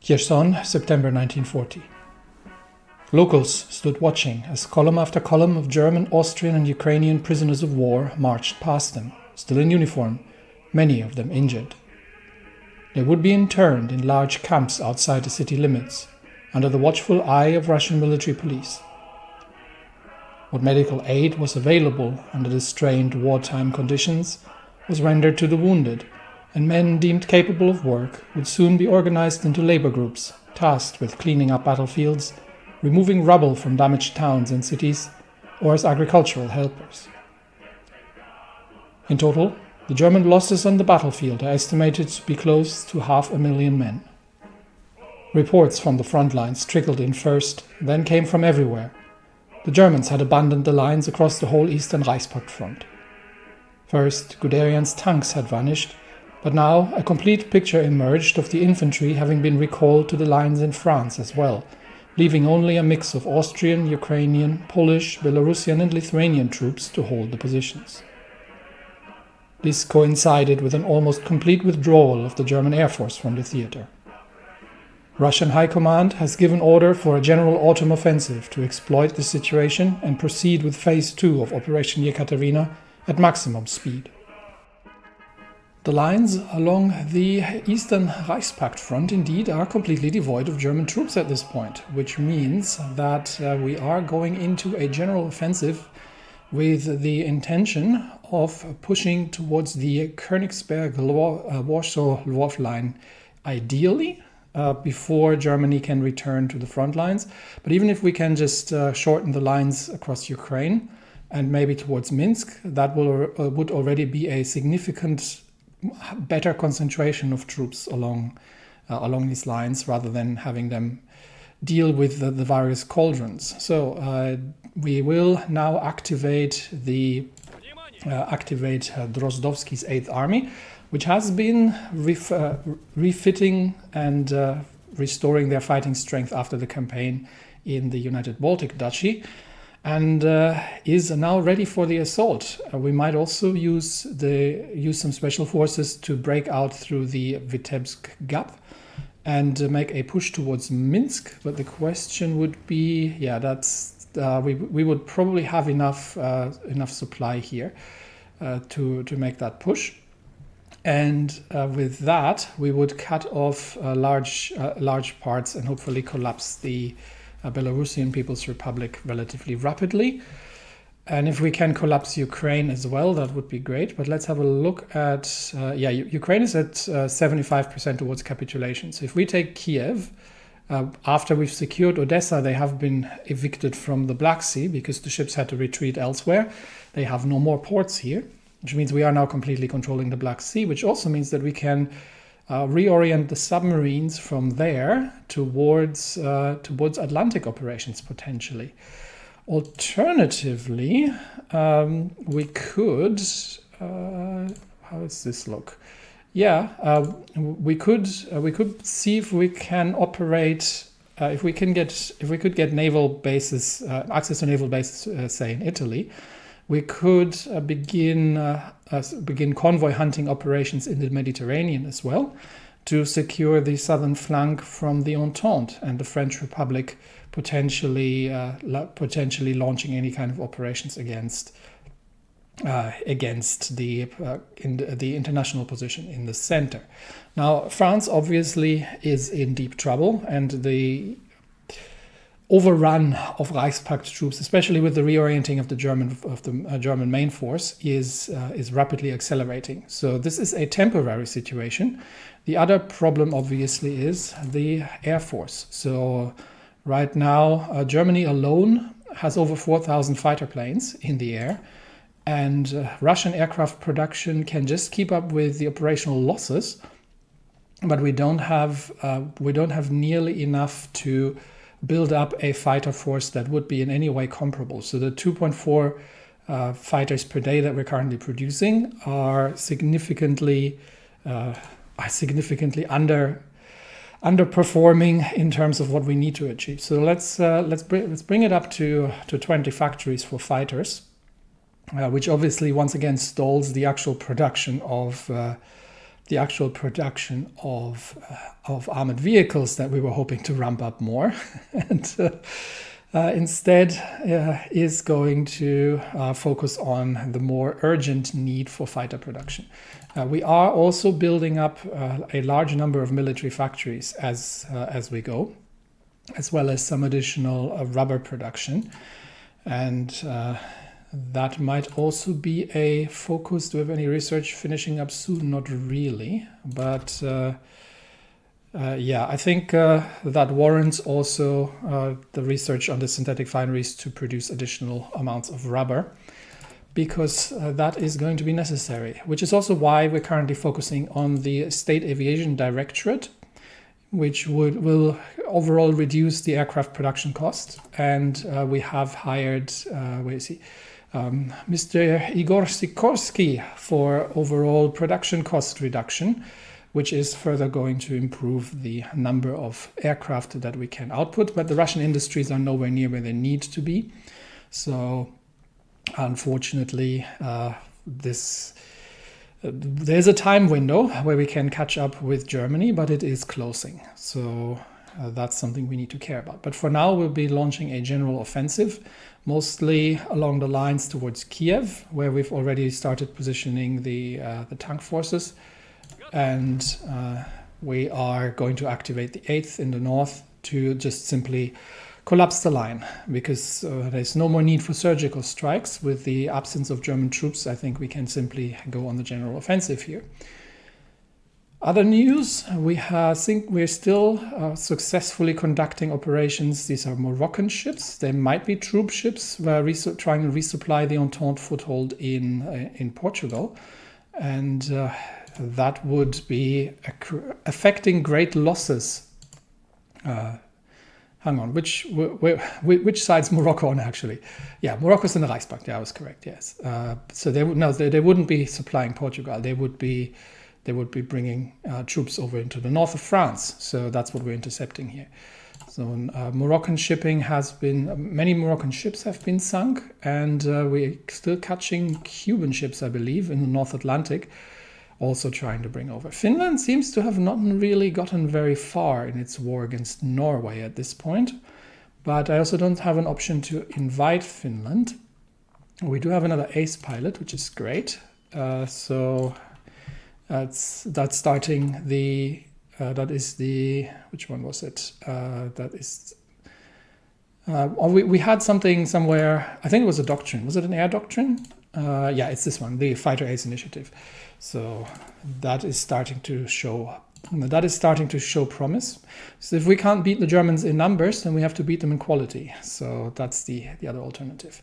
Kherson, September 1940. Locals stood watching as column after column of German, Austrian and Ukrainian prisoners of war marched past them, still in uniform, many of them injured. They would be interned in large camps outside the city limits, under the watchful eye of Russian military police. What medical aid was available under the strained wartime conditions was rendered to the wounded, and men deemed capable of work would soon be organized into labor groups, tasked with cleaning up battlefields, removing rubble from damaged towns and cities, or as agricultural helpers. In total, the German losses on the battlefield are estimated to be close to 500,000 men. Reports from the front lines trickled in first, then came from everywhere. The Germans had abandoned the lines across the whole Eastern Reichspakt front. First, Guderian's tanks had vanished, but now a complete picture emerged of the infantry having been recalled to the lines in France as well, leaving only a mix of Austrian, Ukrainian, Polish, Belarusian and Lithuanian troops to hold the positions. This coincided with an almost complete withdrawal of the German Air Force from the theater. Russian High Command has given order for a general autumn offensive to exploit the situation and proceed with Phase 2 of Operation Yekaterina at maximum speed. The lines along the Eastern Reichspakt front indeed are completely devoid of German troops at this point, which means that we are going into a general offensive with the intention of pushing towards the Königsberg-Warsaw-Lwów line, ideally, before Germany can return to the front lines. But even if we can just shorten the lines across Ukraine and maybe towards Minsk, that would already be a significant better concentration of troops along these lines, rather than having them deal with the various cauldrons. So we will now activate Drozdowski's 8th Army, which has been refitting and restoring their fighting strength after the campaign in the United Baltic Duchy, and is now ready for the assault. We might also use some special forces to break out through the Vitebsk Gap and make a push towards Minsk. But the question would be, we would probably have enough supply here to make that push. And with that, we would cut off large parts and hopefully collapse the Belarusian People's Republic relatively rapidly. And if we can collapse Ukraine as well, that would be great. But let's have a look at, Ukraine is at 75% towards capitulation. So if we take Kiev, after we've secured Odessa, they have been evicted from the Black Sea because the ships had to retreat elsewhere. They have no more ports here, which means we are now completely controlling the Black Sea, which also means that we can reorient the submarines from there towards Atlantic operations potentially. Alternatively, we could. How does this look? We could see if we can operate. If we could get naval bases, access to naval bases, say in Italy, we could begin convoy hunting operations in the Mediterranean as well, to secure the southern flank from the Entente and the French Republic potentially launching any kind of operations against the international position in the center. Now, France obviously is in deep trouble, and the overrun of Reichspakt troops, especially with the reorienting of the German main force, is rapidly accelerating. So this is a temporary situation. The other problem, obviously, is the Air Force. So right now, Germany alone has over 4,000 fighter planes in the air, and Russian aircraft production can just keep up with the operational losses, but we don't have nearly enough to build up a fighter force that would be in any way comparable. So the 2.4 fighters per day that we're currently producing are significantly underperforming in terms of what we need to achieve. So let's bring it up to 20 factories for fighters, which obviously once again stalls the actual production of the actual production of armored vehicles that we were hoping to ramp up more, and instead is going to focus on the more urgent need for fighter production. We are also building up a large number of military factories as we go, as well as some additional rubber production, and that might also be a focus. Do we have any research finishing up soon? Not really, but yeah, I think that warrants also the research on the synthetic fineries to produce additional amounts of rubber, because that is going to be necessary, which is also why we're currently focusing on the State Aviation Directorate, which will overall reduce the aircraft production cost. And we have hired, where is he? Mr. Igor Sikorsky for overall production cost reduction, which is further going to improve the number of aircraft that we can output. But the Russian industries are nowhere near where they need to be. So unfortunately, there's a time window where we can catch up with Germany, but it is closing. So that's something we need to care about. But for now, we'll be launching a general offensive, mostly along the lines towards Kiev, where we've already started positioning the tank forces. And we are going to activate the 8th in the north to just simply collapse the line, because there's no more need for surgical strikes. With the absence of German troops, I think we can simply go on the general offensive here. Other news, think we're still successfully conducting operations. These are Moroccan ships. They might be troop ships. We're trying to resupply the Entente foothold in Portugal. And that would be affecting great losses. Hang on, which side's Morocco on, actually? Yeah, Morocco's in the Reichsbank. Yeah, I was correct, yes. So they wouldn't be supplying Portugal. They would be bringing troops over into the north of France. So that's what we're intercepting here. So Moroccan shipping many Moroccan ships have been sunk, and we're still catching Cuban ships, I believe, in the North Atlantic, also trying to bring over. Finland seems to have not really gotten very far in its war against Norway at this point, but I also don't have an option to invite Finland. We do have another ace pilot, which is great. So that's starting the that is the, which one was it? That is we had something somewhere. I think it was a doctrine. Was it an air doctrine? Yeah, it's this one, the Fighter Ace Initiative. So that is starting to show. That is starting to show promise. So if we can't beat the Germans in numbers, then we have to beat them in quality. So that's the other alternative.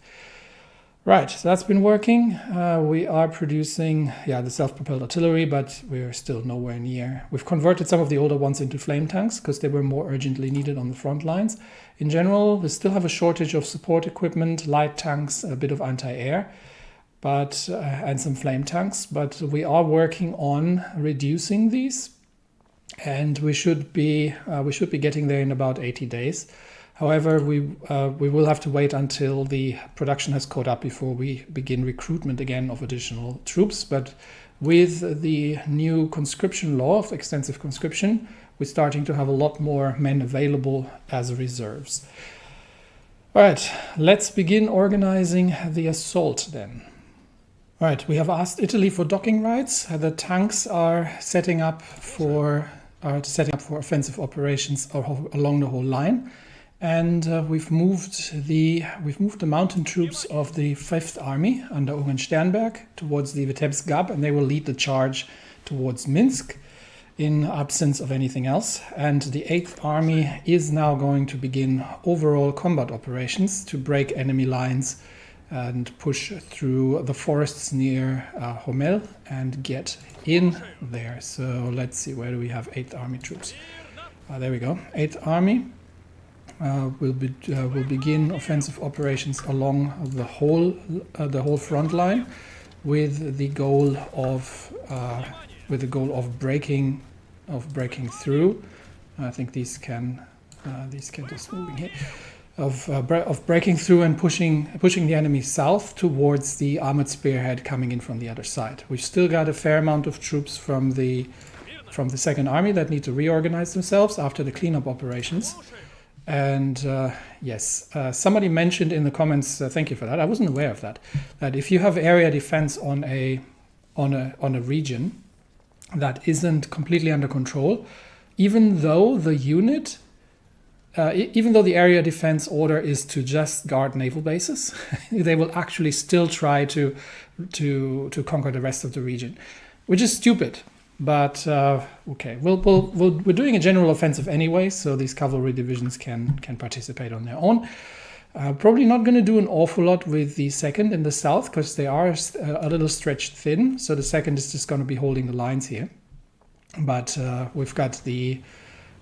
Right, so that's been working. We are producing, the self-propelled artillery, but we're still nowhere near. We've converted some of the older ones into flame tanks because they were more urgently needed on the front lines. In general, we still have a shortage of support equipment, light tanks, a bit of anti-air, but and some flame tanks. But we are working on reducing these, and we should be getting there in about 80 days. However, we will have to wait until the production has caught up before we begin recruitment again of additional troops. But with the new conscription law of extensive conscription, we're starting to have a lot more men available as reserves. All right, let's begin organizing the assault then. All right, we have asked Italy for docking rights. The tanks are setting up for offensive operations along the whole line. And we've moved the mountain troops of the 5th Army under Owen Sternberg towards the Vitebsk Gap, and they will lead the charge towards Minsk in absence of anything else. And the 8th Army is now going to begin overall combat operations to break enemy lines and push through the forests near Homel and get in there. So let's see, where do we have 8th Army troops? There we go, 8th Army. Will begin offensive operations along the whole front line, with the goal of breaking through. I think these can just moving here. of breaking through and pushing the enemy south towards the armored spearhead coming in from the other side. We've still got a fair amount of troops from the Second Army that need to reorganize themselves after the cleanup operations. And yes, somebody mentioned in the comments, thank you for that, I wasn't aware of that, that if you have area defense on a region that isn't completely under control, even though the unit, even though the area defense order is to just guard naval bases, they will actually still try to conquer the rest of the region, which is stupid. But okay, we're doing a general offensive anyway, so these cavalry divisions can participate on their own. Probably not going to do an awful lot with the second in the south because they are a little stretched thin. So the second is just going to be holding the lines here. But we've got the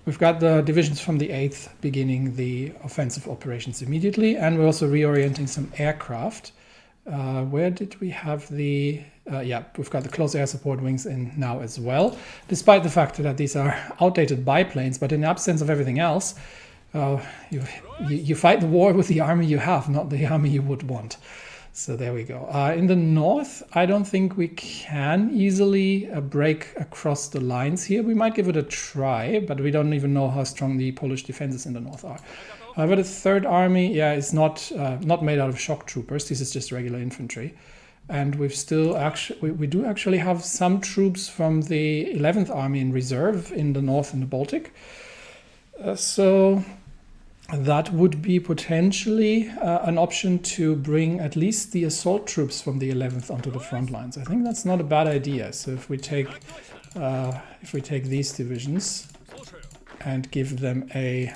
divisions from the 8th beginning the offensive operations immediately, and we're also reorienting some aircraft. Where did we have the... yeah, we've got the close air support wings in now as well, despite the fact that these are outdated biplanes, but in the absence of everything else, you fight the war with the army you have, not the army you would want. So there we go. In the north, I don't think we can easily break across the lines here. We might give it a try, but we don't even know how strong the Polish defenses in the north are. However, the Third Army, yeah, is not made out of shock troopers. This is just regular infantry. And we've still actually, we do actually have some troops from the 11th Army in reserve in the north and the Baltic. So that would be potentially an option to bring at least the assault troops from the 11th onto the front lines. I think that's not a bad idea. So if we take these divisions and give them a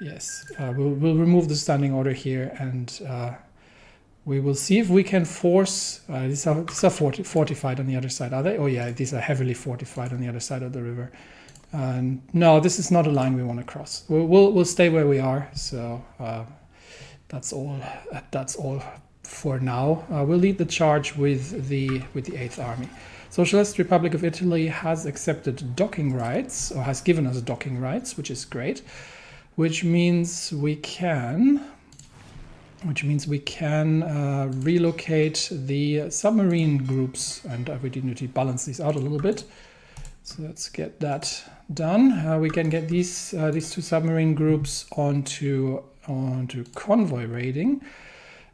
yes, we'll remove the standing order here, and we will see if we can force. These are fortified on the other side, are they? Oh yeah, these are heavily fortified on the other side of the river. No, this is not a line we want to cross. We'll stay where we are. So that's all. That's all for now. We'll lead the charge with the 8th Army. Socialist Republic of Italy has accepted docking rights, or has given us docking rights, which is great. Which means we can relocate the submarine groups, and we do need to balance these out a little bit. So let's get that done. We can get these two submarine groups onto convoy raiding,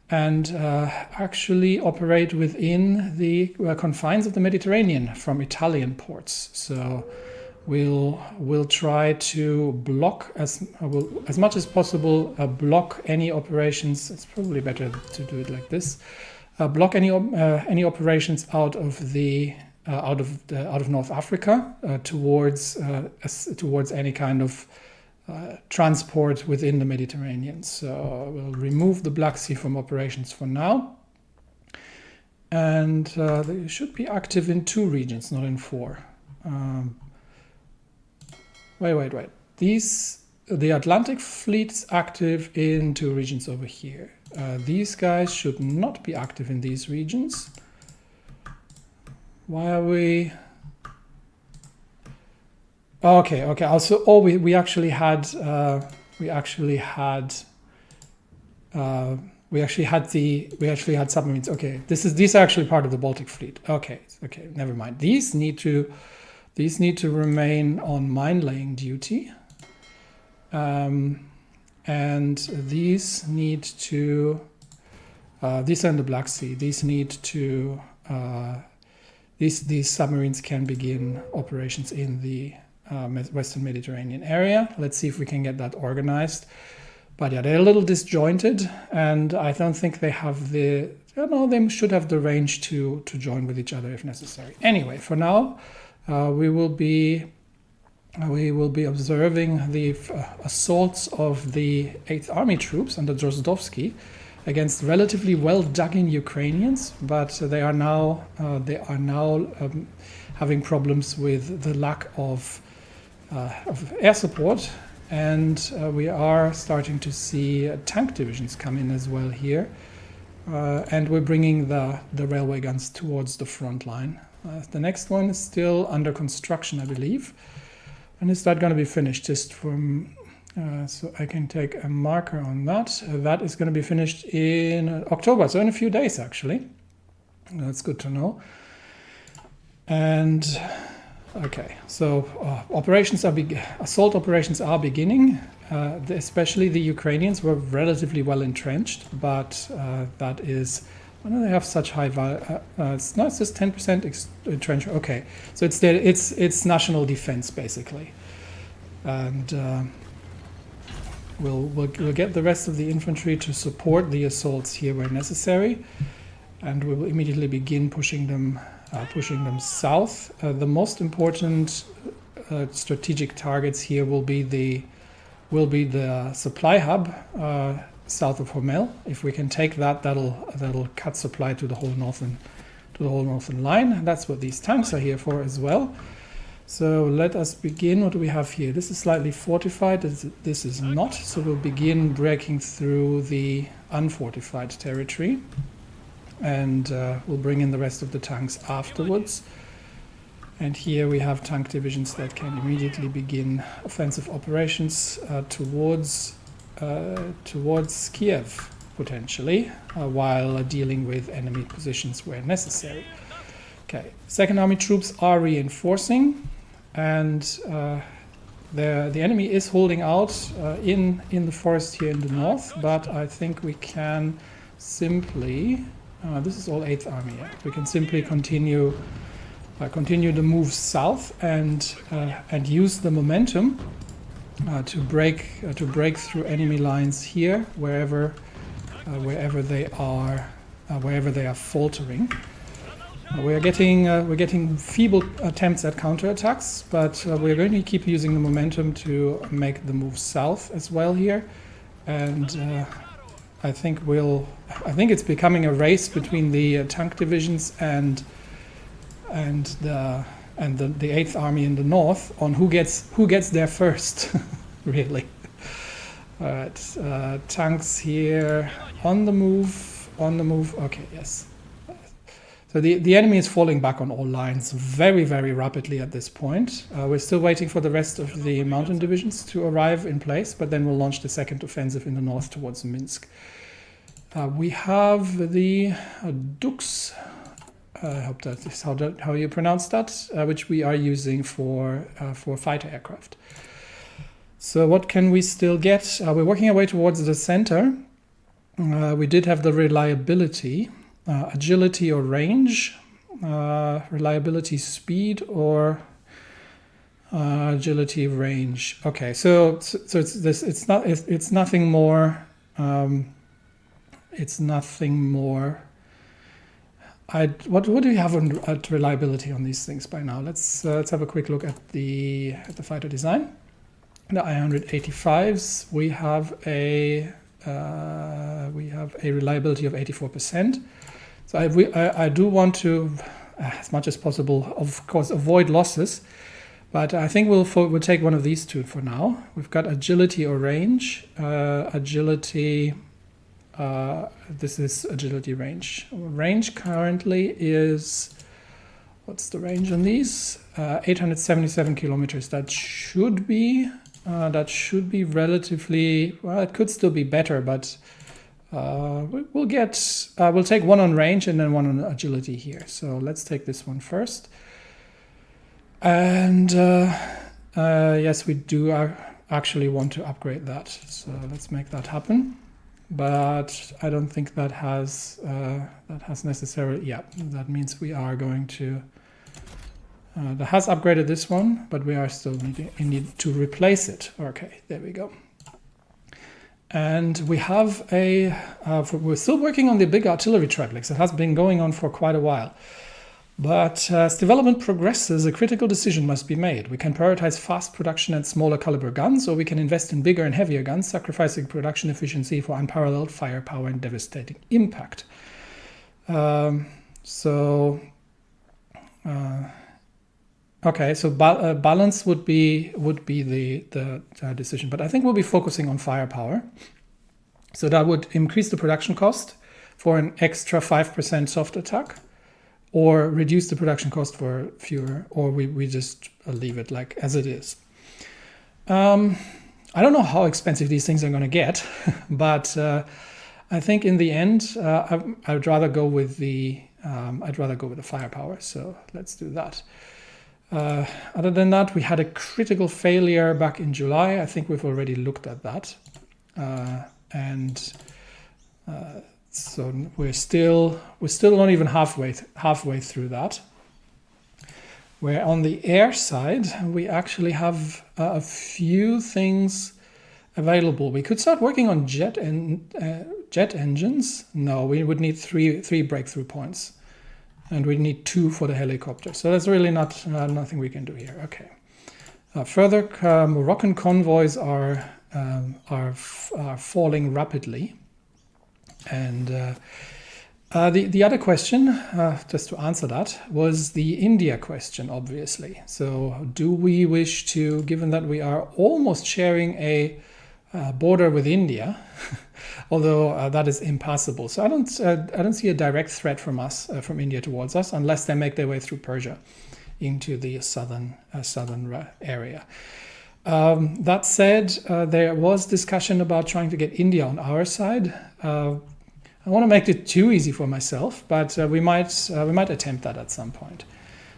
and actually operate within the confines of the Mediterranean from Italian ports. So we'll try to block as much as possible, block any operations. It's probably better to do it like this. Block any operations out of North Africa towards any kind of transport within the Mediterranean. So we'll remove the Black Sea from operations for now, and they should be active in 2 regions, not in 4. Wait. The Atlantic fleet's active in 2 regions over here. These guys should not be active in these regions. Why are we? Okay. Also, we actually had submarines. Okay, these are actually part of the Baltic fleet. Okay, never mind. These need to remain on mine-laying duty, and these need to. These are in the Black Sea. These need to. These submarines can begin operations in the Western Mediterranean area. Let's see if we can get that organized. But yeah, they're a little disjointed, and I don't think they have the. They should have the range to join with each other if necessary. Anyway, for now. We will be observing the assaults of the 8th Army troops under Drozdowski against relatively well-dug-in Ukrainians, but they are now having problems with the lack of air support, and we are starting to see tank divisions come in as well here, and we're bringing the railway guns towards the front line. The next one is still under construction, I believe. When is that going to be finished? Just from So I can take a marker on that. That is going to be finished in October, so in a few days actually. That's good to know. And okay, so assault operations are beginning. Especially the Ukrainians were relatively well entrenched, but that is, why do they have such high value? It's just 10% entrenchment. Okay, so it's national defense basically, and we'll get the rest of the infantry to support the assaults here where necessary, and we will immediately begin pushing them south. The most important strategic targets here will be the supply hub south of Hormel. If we can take that, that'll cut supply to the whole northern line. That's what these tanks are here for as well. So let us begin. What do we have here? This is slightly fortified. This is not. So we'll begin breaking through the unfortified territory, and we'll bring in the rest of the tanks afterwards. And here we have tank divisions that can immediately begin offensive operations towards Kiev, potentially, while dealing with enemy positions where necessary. Okay, Second Army troops are reinforcing, and the enemy is holding out in the forest here in the north, but I think we can simply, this is all 8th Army, yeah. We can simply continue the move south and use the momentum to break through enemy lines here wherever they are faltering. We're getting feeble attempts at counterattacks, but we're going to keep using the momentum to make the move south as well here, and I think it's becoming a race between the tank divisions and the 8th Army in the north on who gets there first, really. All right, tanks here on the move. Okay, yes. So the enemy is falling back on all lines very, very rapidly at this point. We're still waiting for the rest of the mountain divisions to arrive in place, but then we'll launch the second offensive in the north towards Minsk. We have the Dux. I hope that is how you pronounce that, which we are using for fighter aircraft. So what can we still get? We're working our way towards the center. We did have the reliability, agility or range, reliability, speed, or agility, range. Okay, so it's nothing more. It's nothing more. What do we have at reliability on these things by now? Let's have a quick look at the fighter design. The I-185s, we have a reliability of 84%. So I do want to, as much as possible, of course, avoid losses. But I think we'll take one of these two for now. We've got agility or range. Agility. This is agility range. Range currently is, what's the range on these? 877 kilometers. That should be relatively, well, it could still be better, but we'll take one on range and then one on agility here. So let's take this one first. And yes, we do actually want to upgrade that. So let's make that happen. But I don't think that has necessarily. Yeah, that means we are going to. That has upgraded this one, but we are still need to replace it. Okay, there we go. And we have we're still working on the big artillery triplex. It has been going on for quite a while. But as development progresses, a critical decision must be made. We can prioritize fast production and smaller caliber guns, or we can invest in bigger and heavier guns, sacrificing production efficiency for unparalleled firepower and devastating impact. Okay, so balance would be the decision, but I think we'll be focusing on firepower. So that would increase the production cost for an extra 5% soft attack, or reduce the production cost for fewer, or we just leave it like as it is. I I don't know how expensive these things are going to get, but I think in the end, I'd rather go with the firepower. So let's do that. Other than that, we had a critical failure back in July. I think we've already looked at that, so we're still not even halfway through that. Where on the air side, we actually have a few things available. We could start working on jet engines. No, we would need three breakthrough points, and we need 2 for the helicopter. So that's really nothing we can do here. Okay. Further, Moroccan convoys are falling rapidly, and the other question, just to answer that, was the India question, obviously. So do we wish to, given that we are almost sharing a border with India, although that is impassable. So I don't see a direct threat from India towards us, unless they make their way through Persia into the southern area. That said, there was discussion about trying to get India on our side. I want to make it too easy for myself, but we might attempt that at some point.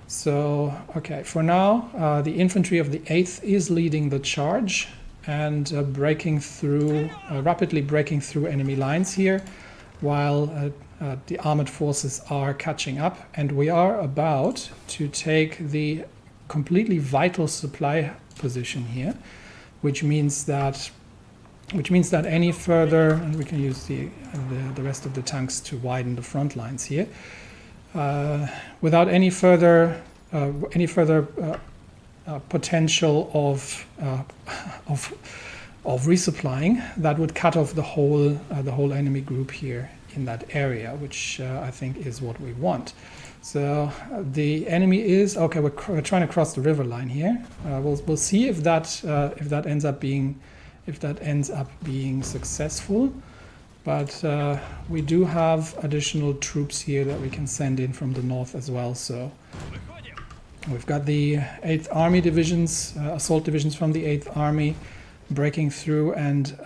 So, okay, for now, the infantry of the 8th is leading the charge and rapidly breaking through enemy lines here, while the armored forces are catching up, and we are about to take the completely vital supply position here, which means that any further, and we can use the rest of the tanks to widen the front lines here, without any further potential of resupplying, that would cut off the whole enemy group here in that area, which I think is what we want. So the enemy is okay. We're trying to cross the river line here. We'll see if that ends up being successful, but we do have additional troops here that we can send in from the north as well. So we've got the 8th Army divisions, assault divisions from the 8th Army, breaking through and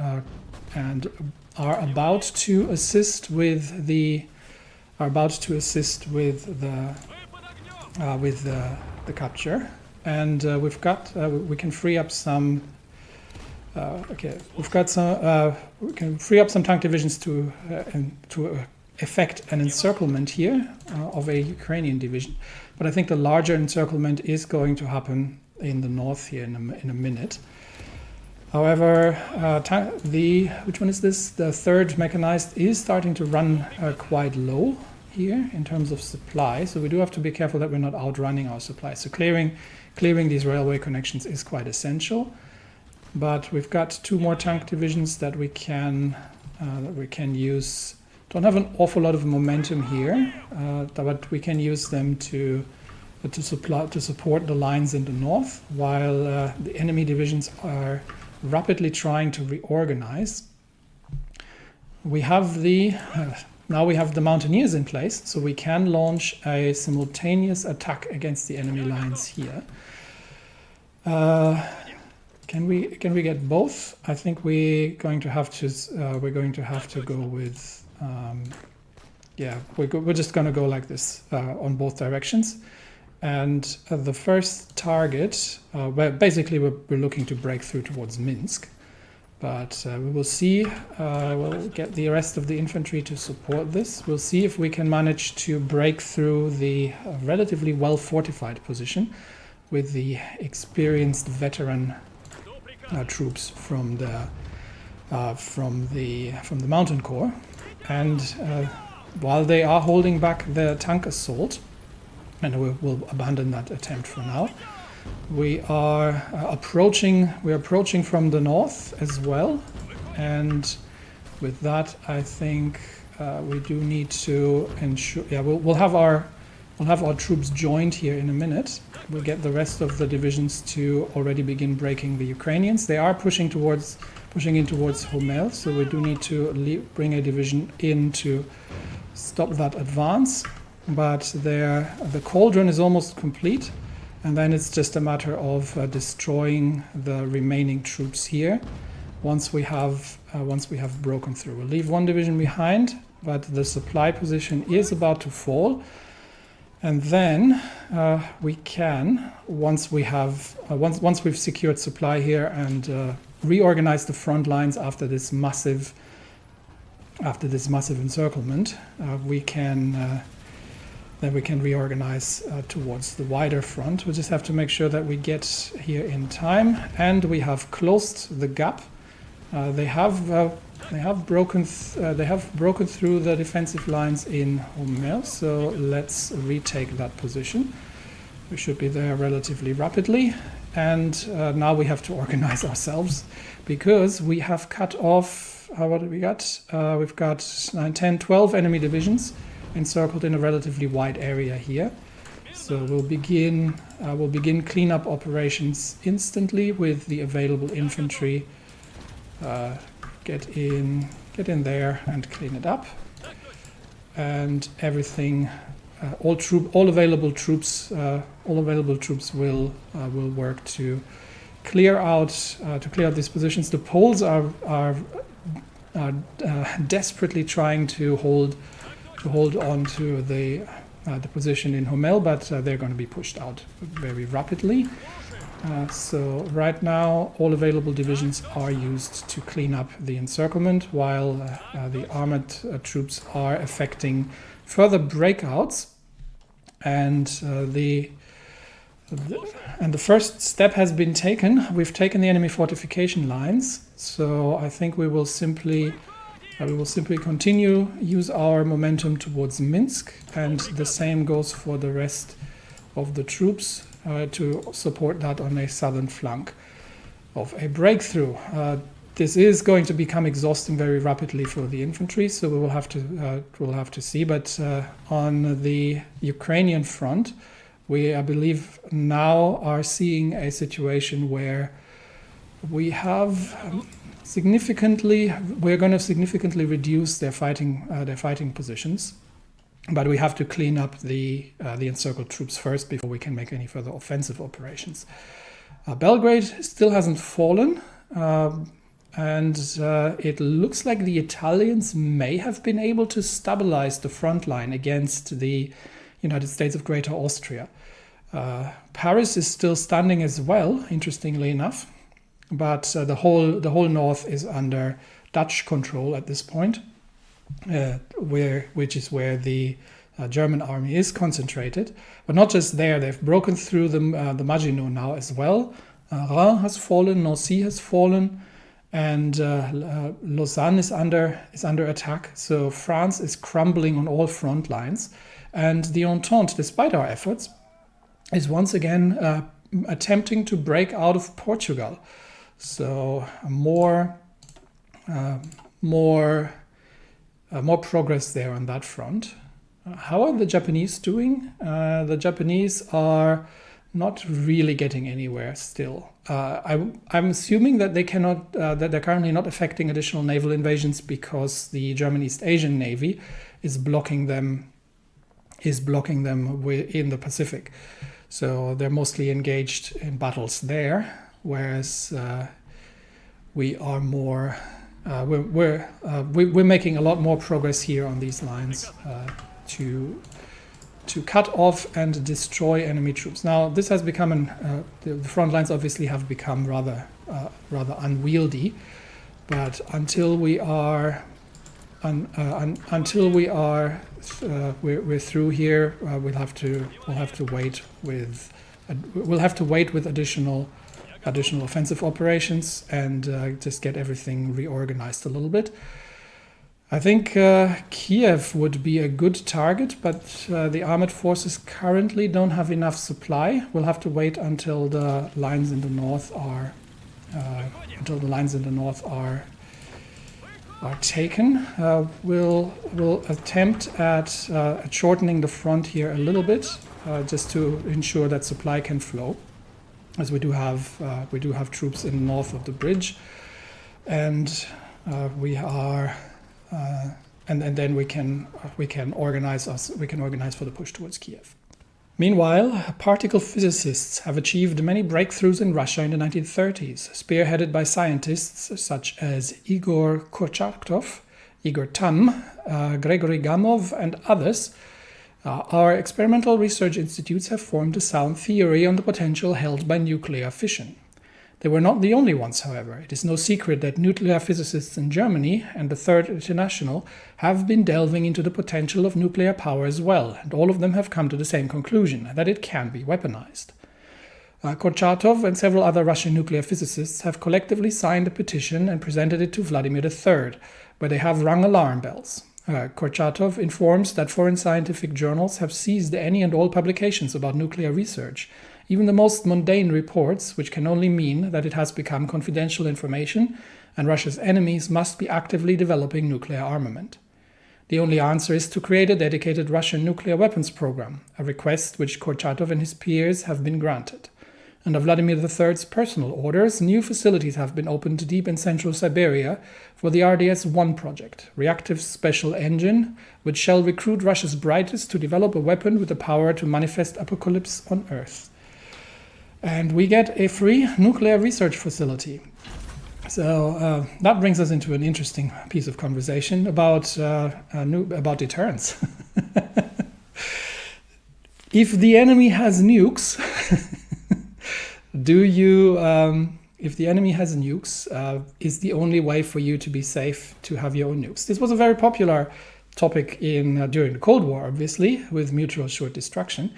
are about to assist with the capture, and we can free up some. We can free up some tank divisions to effect an encirclement here of a Ukrainian division, but I think the larger encirclement is going to happen in the north here in a minute. However, which one is this? The 3rd mechanized is starting to run quite low here in terms of supply, so we do have to be careful that we're not outrunning our supply. So clearing these railway connections is quite essential. But we've got 2 more tank divisions that we can use. Don't have an awful lot of momentum here, but we can use them to support the lines in the north, while the enemy divisions are rapidly trying to reorganize. We have now we have the mountaineers in place, so we can launch a simultaneous attack against the enemy lines here. Can we get both? I think we're going to have to go with we're just going to go like this on both directions. And the first target, basically we're looking to break through towards Minsk, but we will see. We'll get the rest of the infantry to support this. We'll see if we can manage to break through the relatively well fortified position with the experienced veteran troops from the Mountain Corps, and while they are holding back the tank assault, and we'll abandon that attempt for now, we are approaching from the north as well, and with that I think we do need to ensure. We'll have our troops joined here in a minute. We'll get the rest of the divisions to already begin breaking the Ukrainians. They are pushing in towards Homel, so we do need to bring a division in to stop that advance. But the cauldron is almost complete, and then it's just a matter of destroying the remaining troops here. Once we have broken through, we'll leave one division behind, but the supply position is about to fall. And then we can, once we've secured supply here and reorganized the front lines after this massive encirclement, then we can reorganize towards the wider front. We just have to make sure that we get here in time, and we have closed the gap. They have broken through the defensive lines in Hommel, so let's retake that position. We should be there relatively rapidly, and now we have to organize ourselves, because we have cut off, what have we got? We've got 9, 10, 12 enemy divisions encircled in a relatively wide area here. So we'll begin cleanup operations instantly with the available infantry. Get in there and clean it up, and everything. All available troops will work to clear out these positions. The Poles are desperately trying to hold on to the position in Hommel, but they're going to be pushed out very rapidly. So right now, all available divisions are used to clean up the encirclement, while the armored troops are effecting further breakouts. And the first step has been taken. We've taken the enemy fortification lines. So I think we will simply continue use our momentum towards Minsk, and the same goes for the rest of the troops. To support that on a southern flank of a breakthrough. This is going to become exhausting very rapidly for the infantry, so we'll have to see. But on the Ukrainian front, we, I believe, now are seeing a situation where we're going to significantly reduce their fighting positions. But we have to clean up the encircled troops first before we can make any further offensive operations. Belgrade still hasn't fallen, and it looks like the Italians may have been able to stabilize the front line against the United States of Greater Austria. Paris is still standing as well, interestingly enough, but the whole north is under Dutch control at this point. Which is where the German army is concentrated, but not just there. They've broken through the Maginot now as well. Reims has fallen, Nancy has fallen, and Lausanne is under attack. So France is crumbling on all front lines, and the Entente, despite our efforts, is once again attempting to break out of Portugal. So more progress there on that front. How are the Japanese doing? The Japanese are not really getting anywhere still. I'm assuming that they cannot, that they're currently not effecting additional naval invasions because the German East Asian Navy is blocking them in the Pacific. So they're mostly engaged in battles there, whereas we are more. We're making a lot more progress here on these lines to cut off and destroy enemy troops. Now this has become the front lines obviously have become rather unwieldy, but until we're through here, we'll have to wait with additional offensive operations and just get everything reorganized a little bit. I think Kiev would be a good target, but the armored forces currently don't have enough supply. We'll have to wait until the lines in the north are taken. We'll attempt at shortening the front here a little bit, just to ensure that supply can flow, as we do have troops in the north of the bridge, and and then we can organize for the push towards Kiev. Meanwhile, particle physicists have achieved many breakthroughs in Russia in the 1930s, spearheaded by scientists such as Igor Kurchatov, Igor Tamm, Gregory Gamov, and others. Our experimental research institutes have formed a sound theory on the potential held by nuclear fission. They were not the only ones, however. It is no secret that nuclear physicists in Germany and the Third International have been delving into the potential of nuclear power as well, and all of them have come to the same conclusion, that it can be weaponized. Kurchatov and several other Russian nuclear physicists have collectively signed a petition and presented it to Vladimir III, where they have rung alarm bells. Kurchatov informs that foreign scientific journals have seized any and all publications about nuclear research, even the most mundane reports, which can only mean that it has become confidential information and Russia's enemies must be actively developing nuclear armament. The only answer is to create a dedicated Russian nuclear weapons program, a request which Kurchatov and his peers have been granted. Under Vladimir III's personal orders, new facilities have been opened deep in central Siberia for the RDS-1 project, reactive special engine, which shall recruit Russia's brightest to develop a weapon with the power to manifest apocalypse on Earth. And we get a free nuclear research facility. So that brings us into an interesting piece of conversation about deterrence. If the enemy has nukes, if the enemy has nukes, is the only way for you to be safe to have your own nukes? This was a very popular topic during the Cold War, obviously, with mutual assured destruction.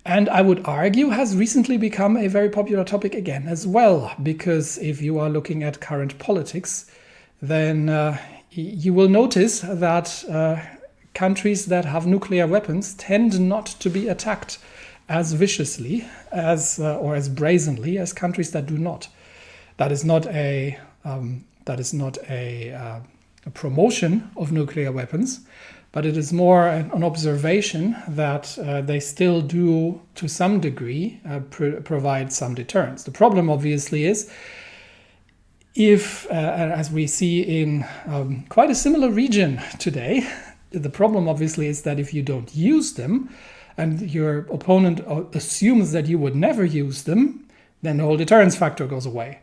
And I would argue has recently become a very popular topic again as well, because if you are looking at current politics, then you will notice that countries that have nuclear weapons tend not to be attacked as viciously or as brazenly as countries that do not. That is not a promotion of nuclear weapons, but it is more an observation that they still do, to some degree, provide some deterrence. The problem, obviously, is if, as we see in quite a similar region today, the problem, obviously, is that if you don't use them, and your opponent assumes that you would never use them, then the whole deterrence factor goes away,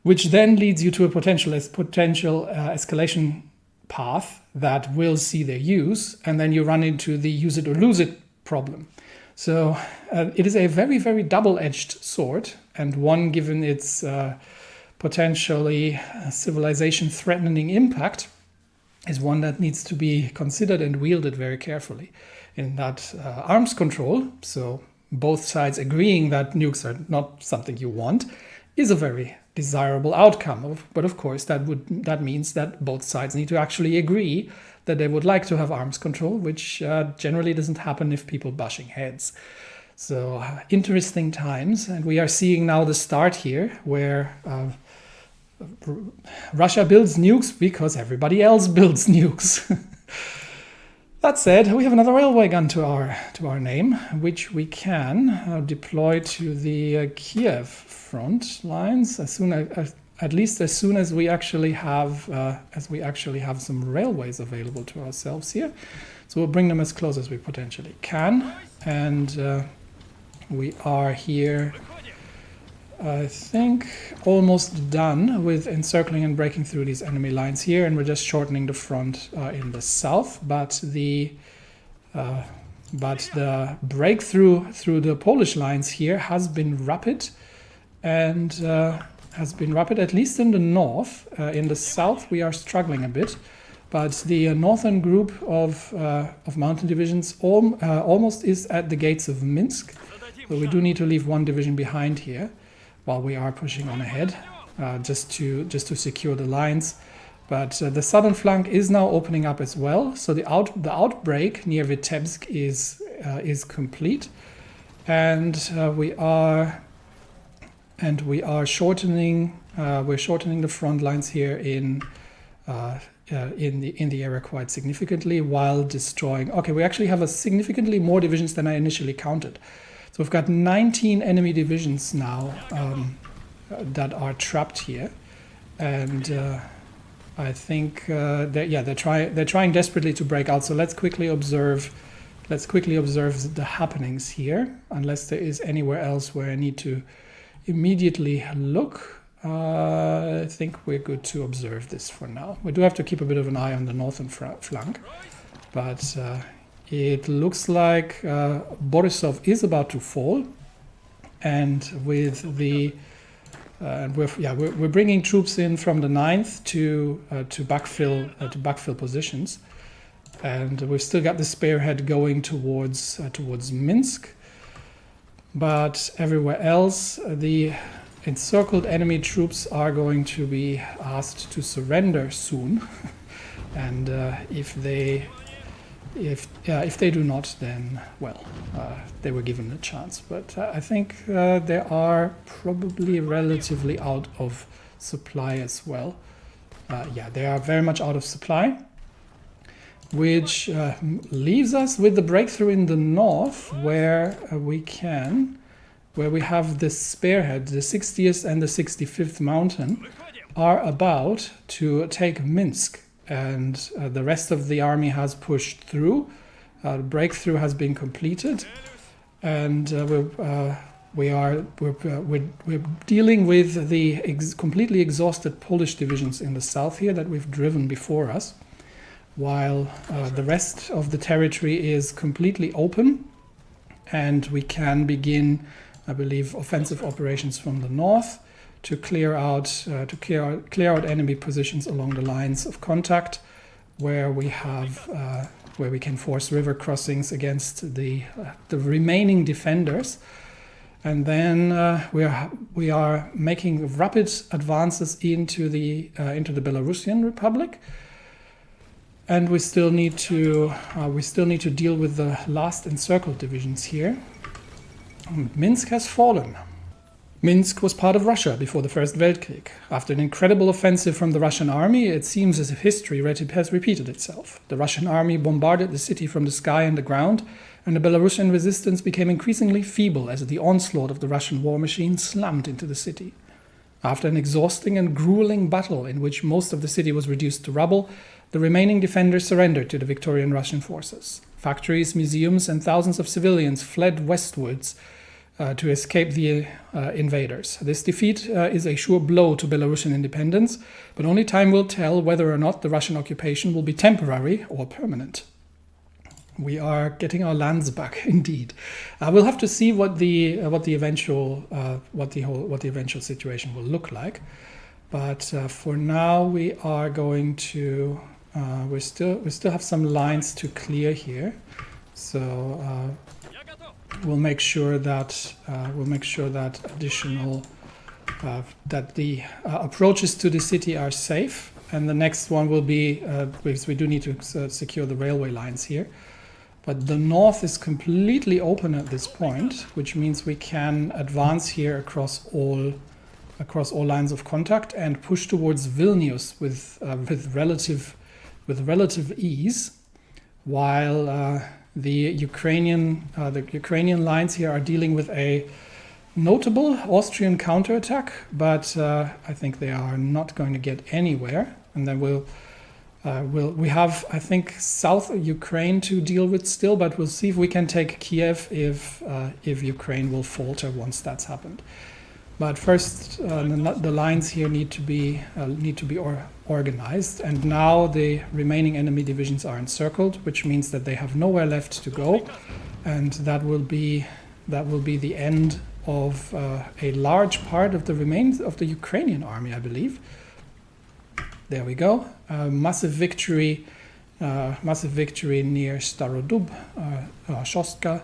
which then leads you to a potential escalation path that will see their use, and then you run into the use it or lose it problem. So it is a very, very double-edged sword, and one, given its potentially civilization-threatening impact, is one that needs to be considered and wielded very carefully. In that arms control, so both sides agreeing that nukes are not something you want, is a very desirable outcome. But of course, that means that both sides need to actually agree that they would like to have arms control, which generally doesn't happen if people bashing heads. So interesting times, and we are seeing now the start here, where Russia builds nukes because everybody else builds nukes. That said, we have another railway gun to our name, which we can deploy to the Kiev front lines as soon as we actually have some railways available to ourselves here. So we'll bring them as close as we potentially can, and we are here, I think, almost done with encircling and breaking through these enemy lines here, and we're just shortening the front in the south. But the breakthrough through the Polish lines here has been rapid, and at least in the north. In the south, we are struggling a bit, but the northern group of mountain divisions almost is at the gates of Minsk. So we do need to leave one division behind here while we are pushing on ahead, just to secure the lines. But the southern flank is now opening up as well. So the outbreak near Vitebsk is complete, and we are shortening. We're shortening the front lines here in the area quite significantly, while destroying. Okay, we actually have significantly more divisions than I initially counted. So we've got 19 enemy divisions now that are trapped here, and I think they're trying desperately to break out. So let's quickly observe let's quickly observe the happenings here, unless there is anywhere else where I need to immediately look. I think we're good to observe this for now. We do have to keep a bit of an eye on the northern flank, but it looks like Borisov is about to fall, and with the we're bringing troops in from the 9th to backfill positions, and we've still got the spearhead going towards Minsk, but everywhere else the encircled enemy troops are going to be asked to surrender soon, and if they do not, then well, they were given a chance. But I think they are probably relatively out of supply as well. They are very much out of supply, which leaves us with the breakthrough in the north, where we have this spearhead, the 60th and the 65th Mountain, are about to take Minsk. And the rest of the army has pushed through. The breakthrough has been completed, and we're dealing with the completely exhausted Polish divisions in the south here that we've driven before us, while the rest of the territory is completely open, and we can begin, I believe, offensive operations from the north to clear out enemy positions along the lines of contact, where we can force river crossings against the remaining defenders, and then we are making rapid advances into the Belarusian Republic, and we still need to deal with the last encircled divisions here. Minsk has fallen. Minsk was part of Russia before the First Weltkrieg. After an incredible offensive from the Russian army, it seems as if history has repeated itself. The Russian army bombarded the city from the sky and the ground, and the Belarusian resistance became increasingly feeble as the onslaught of the Russian war machine slammed into the city. After an exhausting and grueling battle in which most of the city was reduced to rubble, the remaining defenders surrendered to the Victorian Russian forces. Factories, museums, and thousands of civilians fled westwards to escape the invaders. This defeat is a sure blow to Belarusian independence, but only time will tell whether or not the Russian occupation will be temporary or permanent. We are getting our lands back, indeed. We'll have to see what the eventual situation will look like. But for now, we are going to we still have some lines to clear here. So we'll make sure that the approaches to the city are safe, and the next one will be because we do need to secure the railway lines here. But the north is completely open at this point, which means we can advance here across all lines of contact and push towards Vilnius with relative ease, while the Ukrainian lines here are dealing with a notable Austrian counterattack, but I think they are not going to get anywhere. And then we have, I think, South Ukraine to deal with still, but we'll see if we can take Kiev if Ukraine will falter once that's happened. But first, the lines here need to be organized, and now the remaining enemy divisions are encircled, which means that they have nowhere left to go, and that will be the end of a large part of the remains of the Ukrainian army, I believe. There we go. Massive victory near Starodub, Shostka,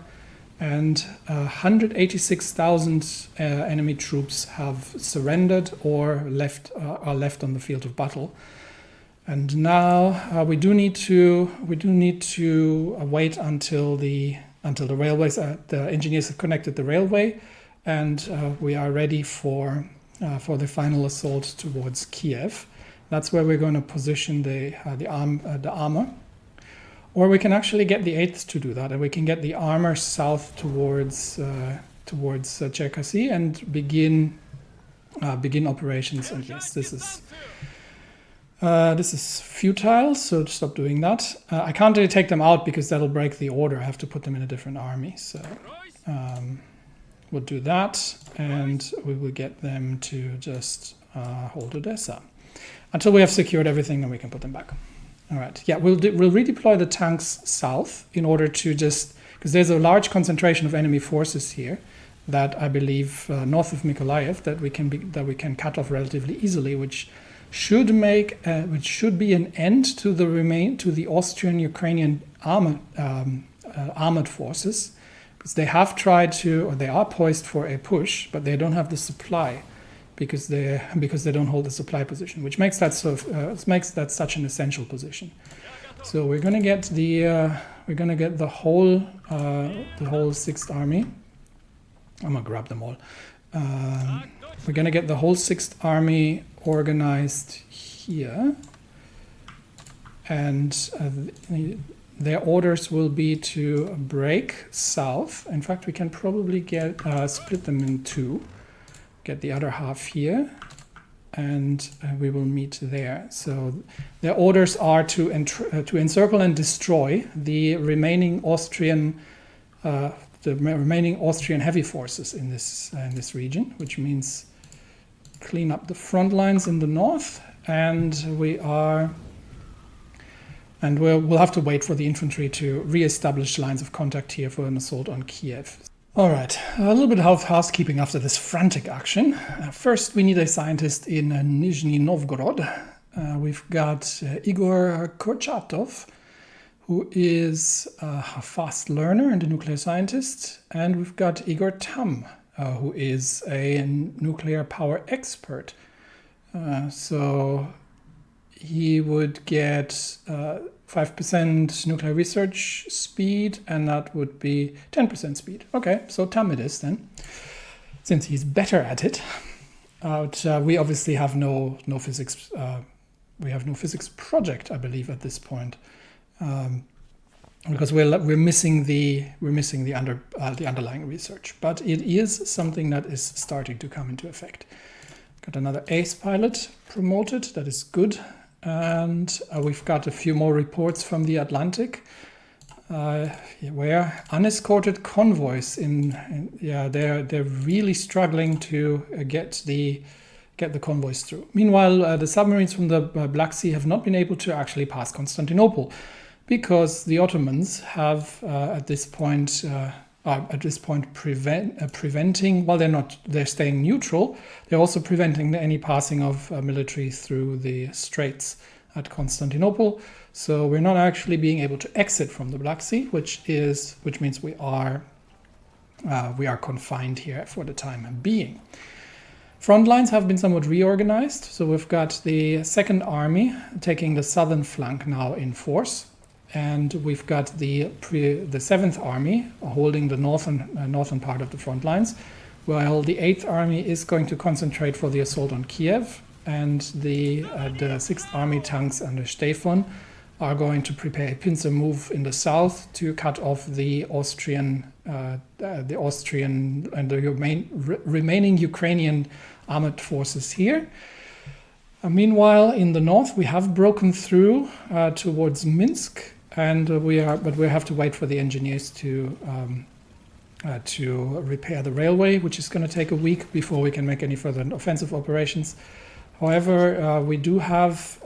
and 186,000 enemy troops have surrendered or are left on the field of battle. And now we do need to wait until the railways, the engineers have connected the railway, and we are ready for the final assault towards Kiev. That's where we're going to position the armor. Or we can actually get the 8th to do that, and we can get the armor south towards Cherkasy and begin operations. And yes, this This is futile, so stop doing that. I can't really take them out because that'll break the order. I have to put them in a different army. So we'll do that, and we will get them to just hold Odessa. Until we have secured everything, then we can put them back. All right. Yeah, we'll redeploy the tanks south in order to just... because there's a large concentration of enemy forces here that I believe north of Mykolaiv that we can cut off relatively easily, which should be an end to the Austrian-Ukrainian armored forces, because they have tried to, or they are poised for a push, but they don't have the supply because they don't hold the supply position, which makes that such an essential position. So we're gonna get the whole 6th Army. I'm gonna grab them all. We're gonna get the whole 6th Army organized here, and their orders will be to break south. In fact, we can probably split them in two. Get the other half here, and we will meet there. So their orders are to encircle and destroy the remaining Austrian heavy forces in this region, which means clean up the front lines in the north, and we'll have to wait for the infantry to re-establish lines of contact here for an assault on Kiev. All right, a little bit of housekeeping after this frantic action. First, we need a scientist in Nizhny Novgorod. We've got Igor Kurchatov, who is a fast learner and a nuclear scientist. And we've got Igor Tam, who is a nuclear power expert. So he would get 5% nuclear research speed, and that would be 10% speed. Okay, so Tam it is then, since he's better at it. We obviously have no physics. We have no physics project, I believe, at this point, because we're missing the underlying research. But it is something that is starting to come into effect. Got another ace pilot promoted. That is good. And we've got a few more reports from the Atlantic, where unescorted convoys they're really struggling to get the convoys through. Meanwhile, the submarines from the Black Sea have not been able to actually pass Constantinople, because the Ottomans have at this point preventing, while they're staying neutral, they're also preventing any passing of military through the straits at Constantinople. So we're not actually being able to exit from the Black Sea, which means we are confined here for the time being. Front lines have been somewhat reorganized. So we've got the 2nd Army taking the southern flank now in force. And we've got the 7th Army holding the northern part of the front lines, while the 8th Army is going to concentrate for the assault on Kiev, and the 6th Army tanks under Stefan are going to prepare a pincer move in the south to cut off the Austrian and the remaining Ukrainian armored forces here. Meanwhile, in the north, we have broken through towards Minsk. And we have to wait for the engineers to repair the railway, which is going to take a week before we can make any further offensive operations. However, we do have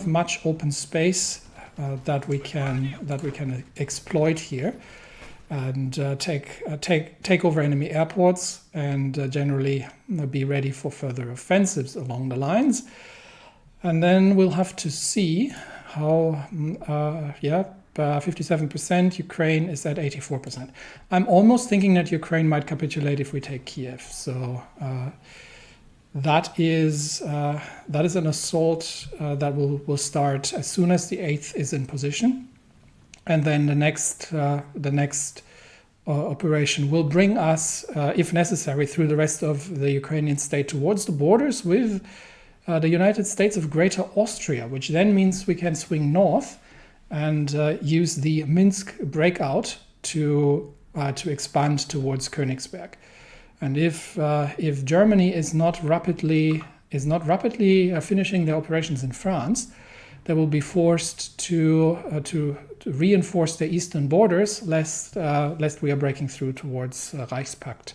much open space that we can exploit here, and take over enemy airports, and generally be ready for further offensives along the lines. And then we'll have to see how 57%, Ukraine is at 84%. I'm almost thinking that Ukraine might capitulate if we take Kiev. So that is an assault that will start as soon as the 8th is in position, and then the next operation will bring us, if necessary, through the rest of the Ukrainian state towards the borders with the United States of Greater Austria, which then means we can swing north and use the Minsk breakout to expand towards Königsberg. And if Germany is not rapidly is not rapidly finishing their operations in France, they will be forced to reinforce their eastern borders, lest we are breaking through towards Reichspakt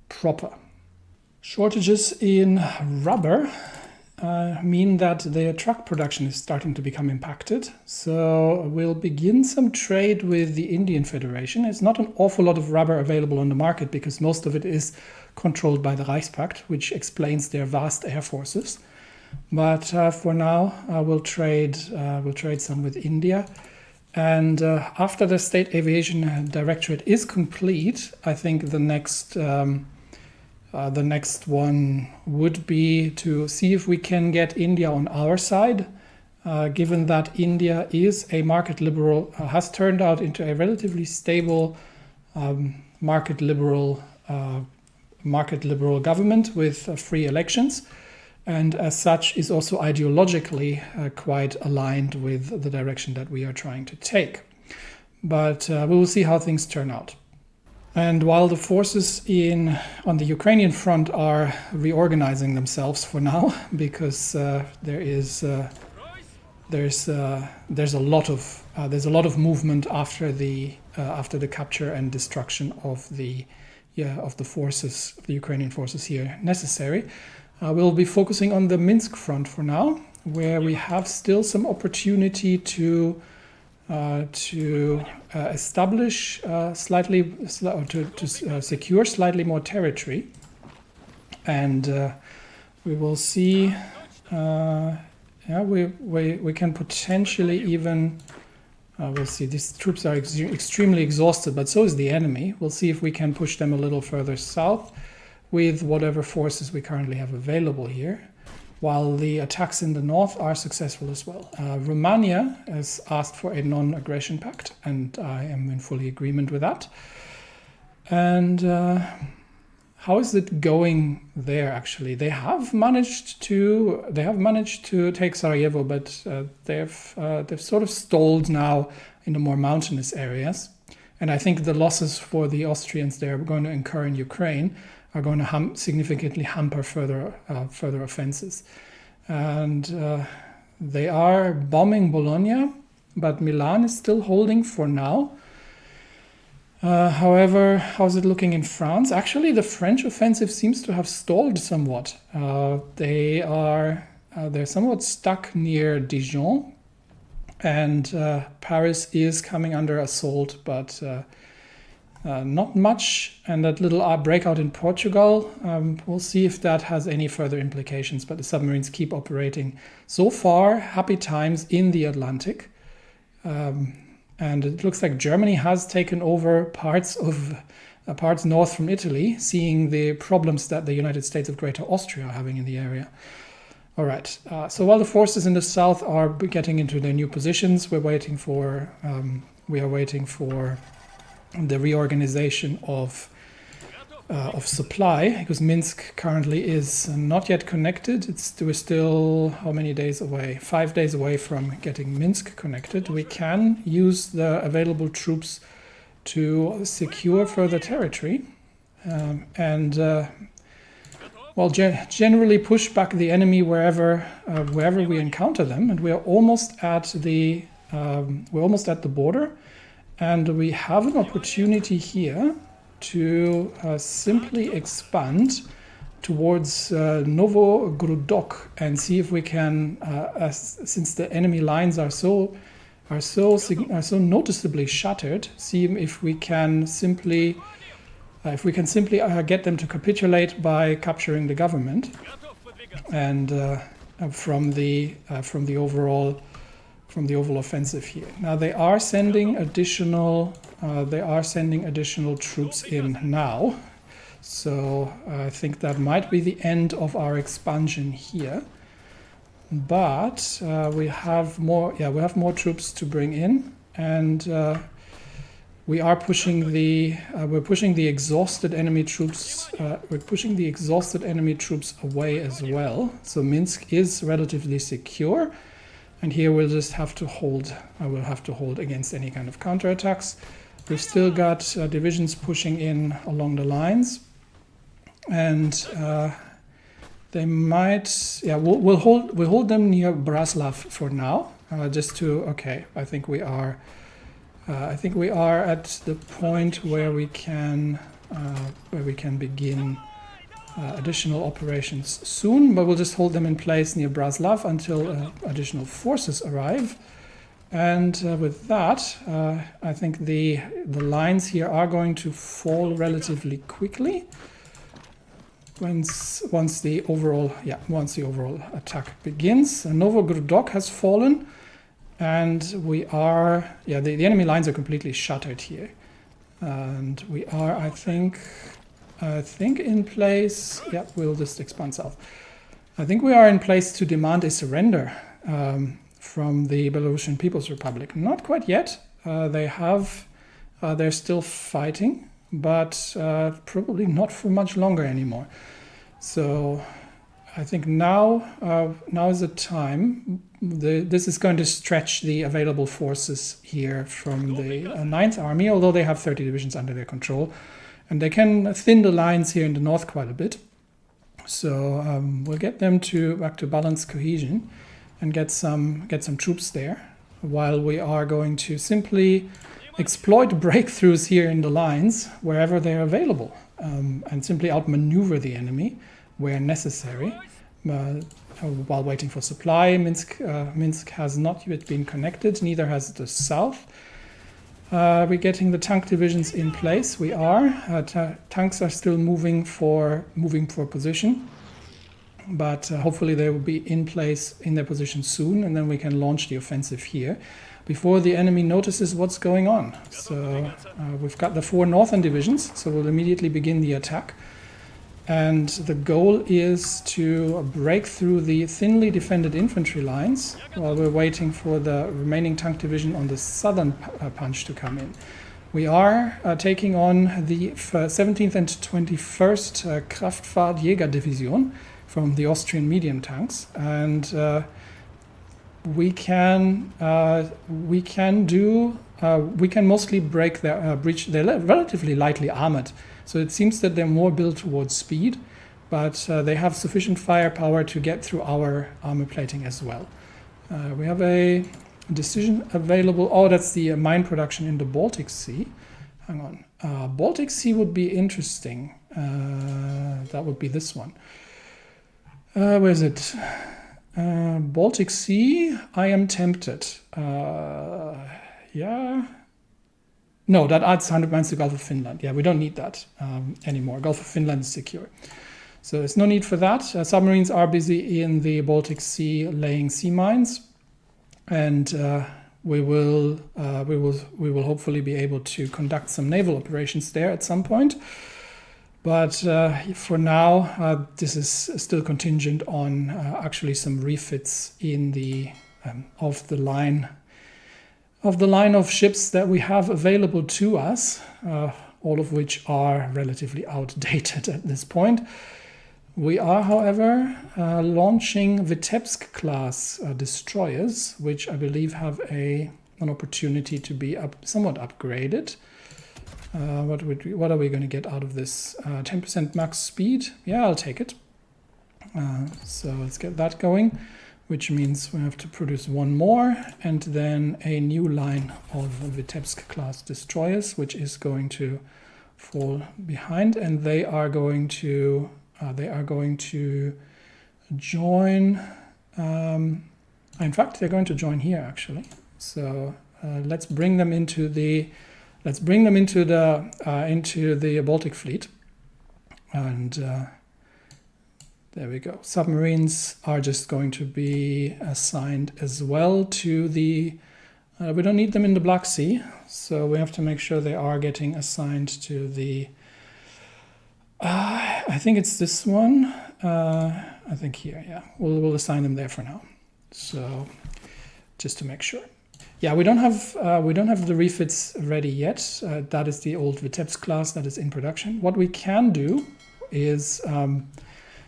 proper. Shortages in rubber mean that the truck production is starting to become impacted. So we'll begin some trade with the Indian Federation. It's not an awful lot of rubber available on the market because most of it is controlled by the Reichspakt, which explains their vast air forces. But for now, we'll trade some with India. And after the State Aviation Directorate is complete, I think the next one would be to see if we can get India on our side, given that India is a market liberal, has turned out into a relatively stable market liberal government with free elections, and as such is also ideologically quite aligned with the direction that we are trying to take. But we will see how things turn out. And while the forces on the Ukrainian front are reorganizing themselves for now, because there's a lot of movement after the capture and destruction of the forces, the Ukrainian forces here necessary, we'll be focusing on the Minsk front for now, where we have still some opportunity to establish secure slightly more territory, and we will see. We can potentially even. We'll see. These troops are extremely exhausted, but so is the enemy. We'll see if we can push them a little further south with whatever forces we currently have available here, while the attacks in the north are successful as well. Romania has asked for a non-aggression pact, and I am in fully agreement with that. And how is it going there? Actually, they have managed to take Sarajevo, but they've sort of stalled now in the more mountainous areas. And I think the losses for the Austrians they're going to incur in Ukraine are going to significantly hamper further offenses. And they are bombing Bologna, but Milan is still holding for now. However, how's it looking in France? Actually, the French offensive seems to have stalled somewhat. They're somewhat stuck near Dijon, and Paris is coming under assault, but not much. And that little breakout in Portugal, we'll see if that has any further implications, but the submarines keep operating. So far, happy times in the Atlantic. And it looks like Germany has taken over parts north from Italy, seeing the problems that the United States of Greater Austria are having in the area. All right, so while the forces in the south are getting into their new positions, we are waiting for the reorganization of supply, because Minsk currently is not yet connected. We're still how many days away? 5 days away from getting Minsk connected. We can use the available troops to secure further territory, and generally push back the enemy wherever we encounter them. And we are almost at the border, and we have an opportunity here to simply expand towards Novogrudok and see if we can, since the enemy lines are so noticeably shattered, see if we can simply get them to capitulate by capturing the government, and from the overall offensive here. Now they are sending additional troops in now, so I think that might be the end of our expansion here. But we have more troops to bring in, and we are pushing the exhausted enemy troops. We're pushing the exhausted enemy troops away as well. So Minsk is relatively secure, and here we'll just have to hold. I will have to hold against any kind of counterattacks. We've still got divisions pushing in along the lines, and They might, yeah, we'll hold them near Braslav for now, just to, okay, I think we are at the point where we can begin additional operations soon, but we'll just hold them in place near Braslav until additional forces arrive. And with that, I think the lines here are going to fall relatively quickly once the overall attack begins. Novogrodok has fallen, and we are, yeah, the enemy lines are completely shattered here, and we are, I think in place. Yeah, we'll just expand south. I think we are in place to demand a surrender from the Belarusian People's Republic. Not quite yet. They're still fighting, but probably not for much longer anymore. So I think now is the time. This is going to stretch the available forces here from the 9th Army, although they have 30 divisions under their control. And they can thin the lines here in the north quite a bit. So we'll get them back to balanced cohesion and get some troops there, while we are going to simply exploit breakthroughs here in the lines wherever they're available, and simply outmaneuver the enemy where necessary, while waiting for supply. Minsk has not yet been connected, neither has the south. We're getting the tank divisions in place. We are. Tanks are still moving for position, but hopefully they will be in place in their position soon, and then we can launch the offensive here before the enemy notices what's going on. So we've got the 4 northern divisions, so we'll immediately begin the attack. And the goal is to break through the thinly defended infantry lines while we're waiting for the remaining tank division on the southern punch to come in. We are taking on the 17th and 21st Kraftfahrtjägerdivision from the Austrian medium tanks, and we can mostly breach. They're relatively lightly armored, so it seems that they're more built towards speed, but they have sufficient firepower to get through our armor plating as well. We have a decision available. Oh, that's the mine production in the Baltic Sea. Hang on. Baltic Sea would be interesting. That would be this one. Where is it? Baltic Sea, I am tempted. Yeah. No, that adds 100 miles to Gulf of Finland. Yeah, we don't need that anymore. Gulf of Finland is secure. So there's no need for that. Submarines are busy in the Baltic Sea laying sea mines. And we will hopefully be able to conduct some naval operations there at some point. But for now, this is still contingent on actually some refits in the of the line of ships that we have available to us, all of which are relatively outdated at this point. We are, however, launching Vitebsk-class destroyers, which I believe have an opportunity to be somewhat upgraded. What are we going to get out of this? 10% max speed? Yeah, I'll take it. So let's get that going, which means we have to produce one more, and then a new line of Vitebsk-class destroyers, which is going to fall behind, and they are going to join. In fact, they're going to join here actually. So let's bring them into the Baltic Fleet, and there we go. Submarines are just going to be assigned as well to the. We don't need them in the Black Sea, so we have to make sure they are getting assigned to the. I think it's this one. I think here, yeah. We'll assign them there for now. So just to make sure. Yeah, we don't have the refits ready yet. That is the old Vitebsk class that is in production. What we can do is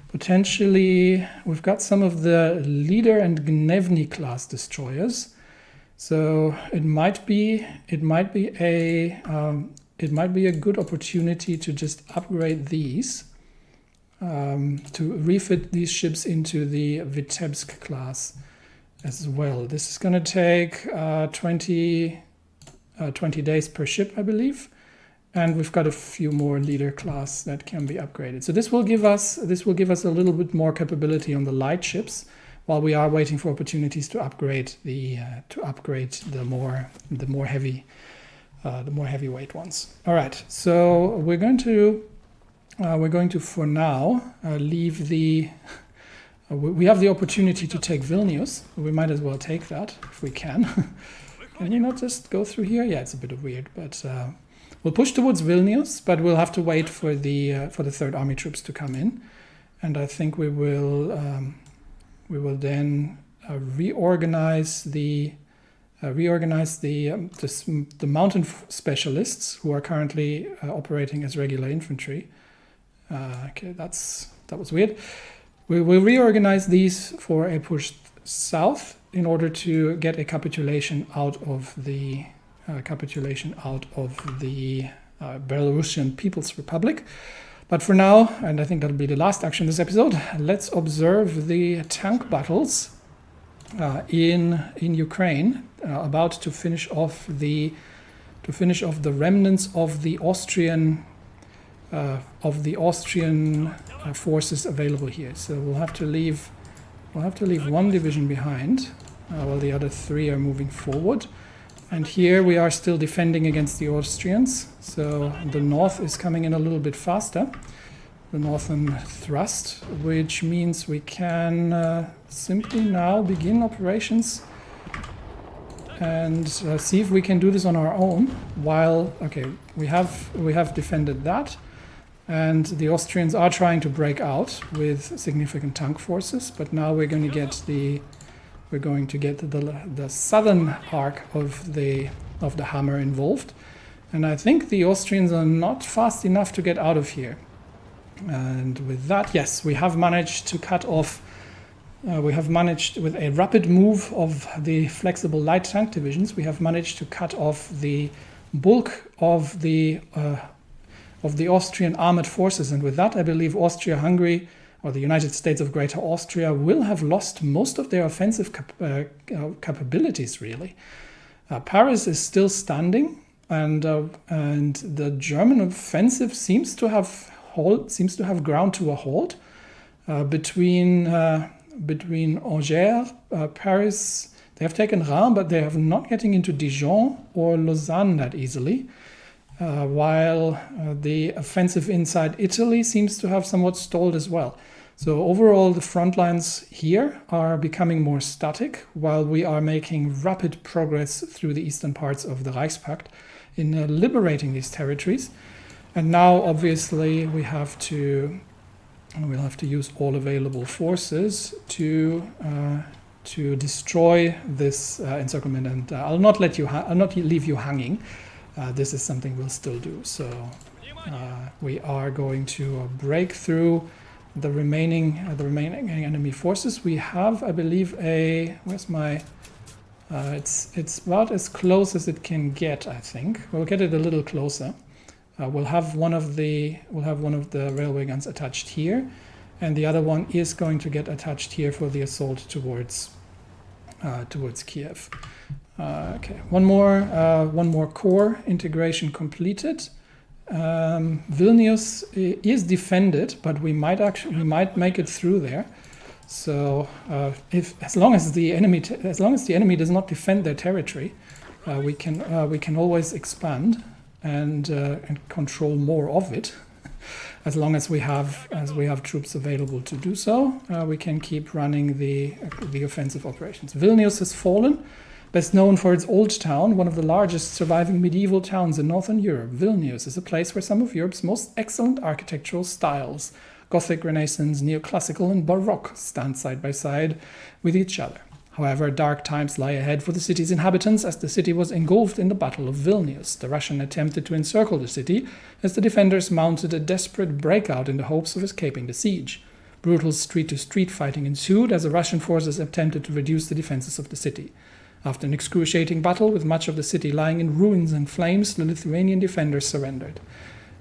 potentially we've got some of the Leader and Gnevny class destroyers. So it might be a good opportunity to just upgrade these to refit these ships into the Vitebsk class as well. This is going to take 20 days per ship, I believe. And we've got a few more leader class that can be upgraded. So this will give us a little bit more capability on the light ships, while we are waiting for opportunities to upgrade the more heavyweight ones. All right, so we're going to for now leave the. We have the opportunity to take Vilnius. We might as well take that if we can. Can you not just go through here? Yeah, it's a bit weird, but. We'll push towards Vilnius, but we'll have to wait for the Third Army troops to come in, and I think we will then reorganize the mountain specialists who are currently operating as regular infantry. Okay, that was weird. We will reorganize these for a push south in order to get a capitulation out of the. Belarusian People's Republic. But for now, and I think that'll be the last action in this episode, let's observe the tank battles in Ukraine, about to finish off the remnants of the Austrian forces available here. So we'll have to leave one division behind while the other three are moving forward. And here we are still defending against the Austrians, so the north is coming in a little bit faster, the northern thrust, which means we can simply now begin operations and see if we can do this on our own. While, okay, we have defended that, and the Austrians are trying to break out with significant tank forces, but now we're going to get the southern arc of the hammer involved, and I think the Austrians are not fast enough to get out of here. And with that, yes, we have managed to cut off. We have managed, with a rapid move of the flexible light tank divisions, we have managed to cut off the bulk of the Austrian armored forces, and with that, I believe Austria-Hungary, or the United States of Greater Austria, will have lost most of their offensive capabilities, really. Paris is still standing, and the German offensive seems to have ground to a halt between Angers, Paris. They have taken Rhin, but they have not getting into Dijon or Lausanne that easily. While the offensive inside Italy seems to have somewhat stalled as well. So overall, the front lines here are becoming more static, while we are making rapid progress through the eastern parts of the Reichspakt in liberating these territories. And now, obviously, we'll have to use all available forces to destroy this encirclement. And I'll not leave you hanging. This is something we'll still do. So we are going to break through the remaining enemy forces. We have, I believe, where's my? It's about as close as it can get. I think we'll get it a little closer. We'll have one of the railway guns attached here, and the other one is going to get attached here for the assault towards Kiev. Okay, one more core integration completed. Vilnius is defended, but we might make it through there. So as long as the enemy does not defend their territory, we can always expand and control more of it. As long as we have troops available to do so, we can keep running the offensive operations. Vilnius has fallen. Best known for its old town, one of the largest surviving medieval towns in northern Europe, Vilnius is a place where some of Europe's most excellent architectural styles, Gothic, Renaissance, Neoclassical, and Baroque, stand side by side with each other. However, dark times lie ahead for the city's inhabitants, as the city was engulfed in the Battle of Vilnius. The Russian attempted to encircle the city, as the defenders mounted a desperate breakout in the hopes of escaping the siege. Brutal street-to-street fighting ensued, as the Russian forces attempted to reduce the defenses of the city. After an excruciating battle, with much of the city lying in ruins and flames, the Lithuanian defenders surrendered.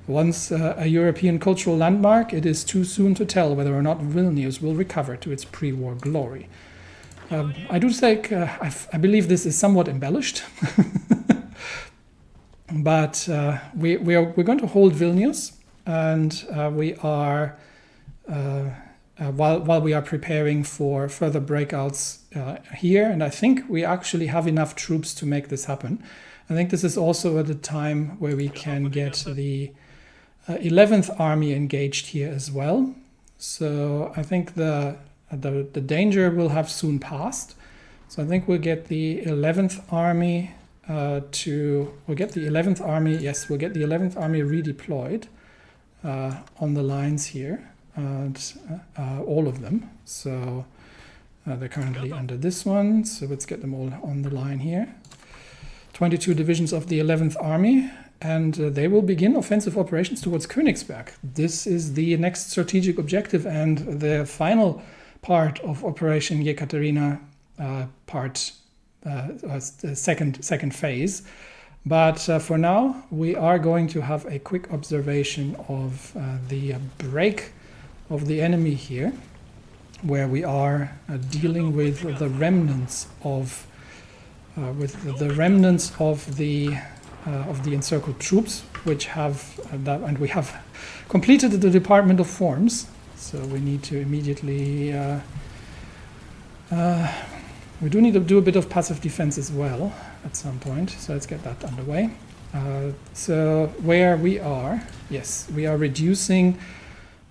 Once a European cultural landmark, it is too soon to tell whether or not Vilnius will recover to its pre-war glory. I do think, I believe this is somewhat embellished, but we're going to hold Vilnius, and we are, while we are preparing for further breakouts here, and I think we actually have enough troops to make this happen. I think this is also at a time where we can get the 11th Army engaged here as well. So I think the danger will have soon passed. So I think we'll get the 11th Army we'll get the 11th Army, yes, we'll get the 11th Army redeployed on the lines here, all of them. So they're currently under this one, so let's get them all on the line here. 22 divisions of the 11th Army, and they will begin offensive operations towards Königsberg. This is the next strategic objective and the final part of Operation Yekaterina, second phase. But for now, we are going to have a quick observation of the break of the enemy here, where we are dealing with the remnants of the encircled troops, which have and we have completed the Department of Forms. So we need to immediately we do need to do a bit of passive defense as well at some point. So let's get that underway. So where we are, yes, we are reducing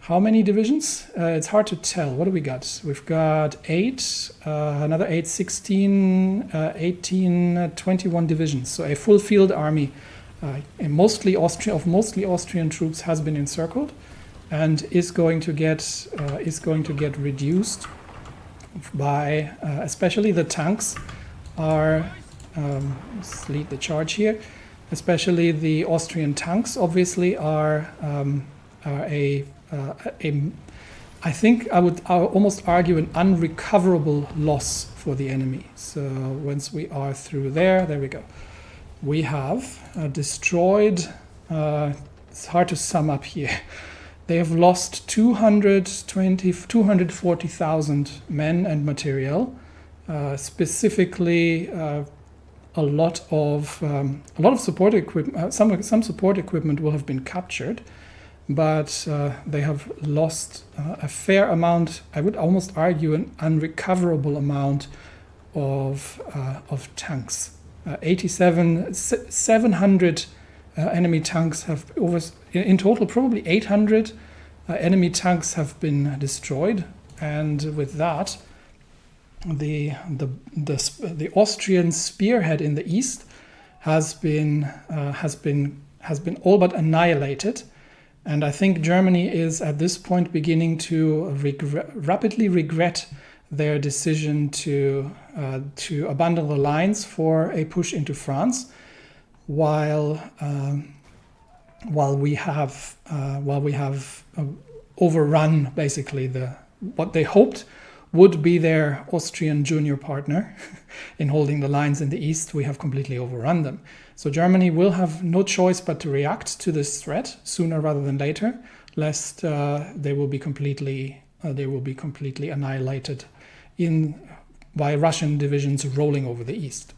how many divisions? It's hard to tell. What do we got? We've got 8, another 8, 16, 18, 21 divisions. So a full field army, mostly Austrian troops, has been encircled and is going to get reduced by especially the tanks are. Let's lead the charge here. Especially the Austrian tanks, obviously, are I think I would almost argue an unrecoverable loss for the enemy. So once we are through there we go. We have destroyed, it's hard to sum up here. They have lost 240,000 men and material, specifically a lot of support equipment. Some support equipment will have been captured, but they have lost a fair amount. I would almost argue an unrecoverable amount of tanks. 700 enemy tanks have in total probably 800 enemy tanks have been destroyed, and with that, the Austrian spearhead in the east has been all but annihilated. And I think Germany is at this point beginning to rapidly regret their decision to abandon the lines for a push into France, while we have overrun basically what they hoped would be their Austrian junior partner in holding the lines in the east. We have completely overrun them. So Germany will have no choice but to react to this threat sooner rather than later, lest they will be completely annihilated by Russian divisions rolling over the east.